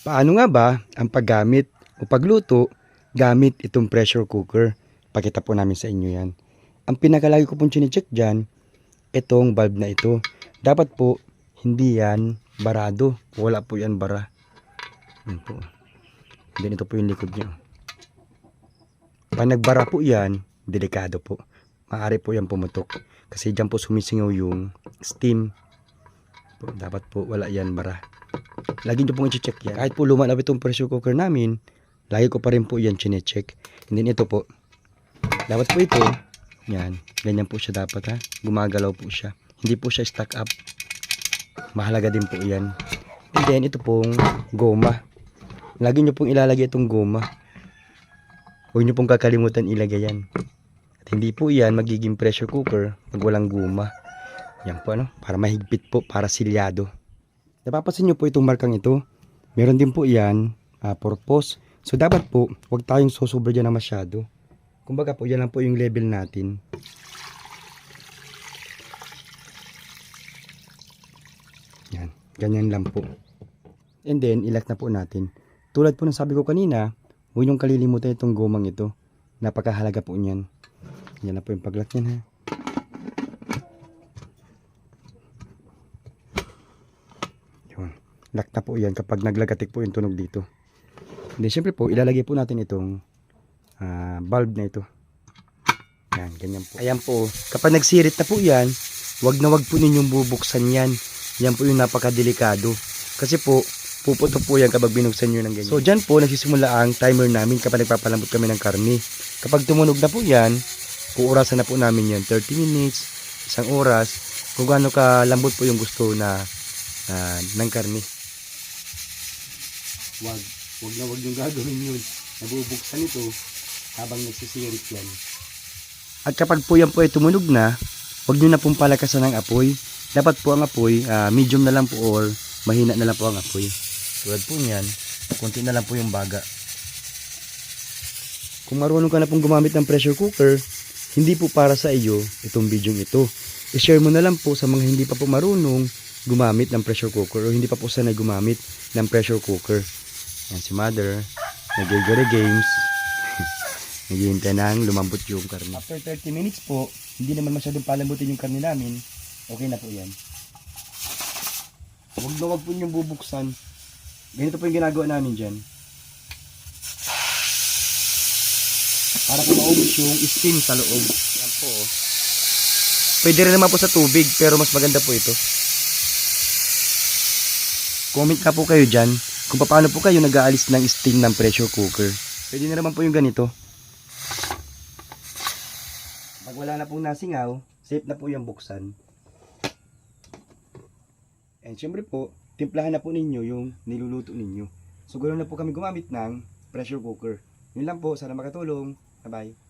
Paano nga ba ang paggamit o pagluto gamit itong pressure cooker? Pakita po namin sa inyo yan. Ang pinakalagi ko pong chine-check dyan, itong valve na ito. Dapat po, hindi yan barado. Wala po yan bara. Yan po. Then ito po yung likod niya. Pag nagbara po yan, delikado po. Maaari po yan pumutok. Kasi dyan po sumisingaw yung steam. Dapat po wala yan bara. Lagi nyo pong i-check yan. Kahit po luma na itong pressure cooker namin, lagi ko pa rin po yan chine-check. And then ito po, dapat po ito, yan, ganyan po siya dapat ha. Gumagalaw po siya. Hindi po siya stack up. Mahalaga din po yan. And then ito pong goma. Lagi nyo pong ilalagay itong goma. Huwag nyo pong kakalimutan ilagay yan. At hindi po yan magiging pressure cooker pag walang goma. Yan po ano, para mahigpit po, para silyado. Napapansin nyo po itong markang ito. Meron din po yan, purpose. So dapat po, huwag tayong sosobra dyan na masyado. Kumbaga po, yan lang po yung level natin. Yan, ganyan lang po. And then, ilat na po natin. Tulad po ng sabi ko kanina, huwag niyong kalilimutan itong gomang ito. Napakahalaga po niyan. Yan na po yung paglock niyan ha. Lock na po yan kapag naglagatik po yung tunog dito. Then syempre po, ilalagay po natin itong bulb na ito. Yan, ganyan po. Ayan po, kapag nagsirit na po yan, wag na wag po ninyong bubuksan yan. Yan po yung napakadelikado. Kasi po, puputok po yan kapag binuksan nyo ng ganyan. So dyan po, nagsisimula ang timer namin kapag nagpapalambot kami ng karne. Kapag tumunog na po yan, puurasan na po namin yan. 30 minutes, isang oras, kung gaano kalambot po yung gusto na ng karne. Wag na wag yung gagawin yun. Nabubuksan ito habang nagsisirit yan. At kapag po yan po ay tumunog na, wag nyo na pong palakasan ng apoy. Dapat po ang apoy, medium na lang po or mahina na lang po ang apoy. Tulad po niyan, konti na lang po yung baga. Kung marunong ka na pong gumamit ng pressure cooker, hindi po para sa iyo itong video ito. I-share mo na lang po sa mga hindi pa po marunong gumamit ng pressure cooker o hindi pa po sanay gumamit ng pressure cooker. Yan si mother, nag-gare games. Naghihintay nang lumambot yung karne. After 30 minutes po, hindi naman masyadong palambutin yung karne namin. Okay na po yan. Huwag na huwag po niyong bubuksan. Ganito po yung ginagawa namin dyan. Para po maubos yung steam sa loob. Yan po. Pwede rin naman po sa tubig, pero mas maganda po ito. Comment ka po kayo dyan kung paano po kayo nag-aalis ng steam ng pressure cooker. Pwede na naman po yung ganito. Pag wala na pong nasingaw, safe na po yung buksan. And syempre po, timplahan na po ninyo yung niluluto ninyo. So ganoon na po kami gumamit ng pressure cooker. Yun lang po, sana makatulong. Bye bye.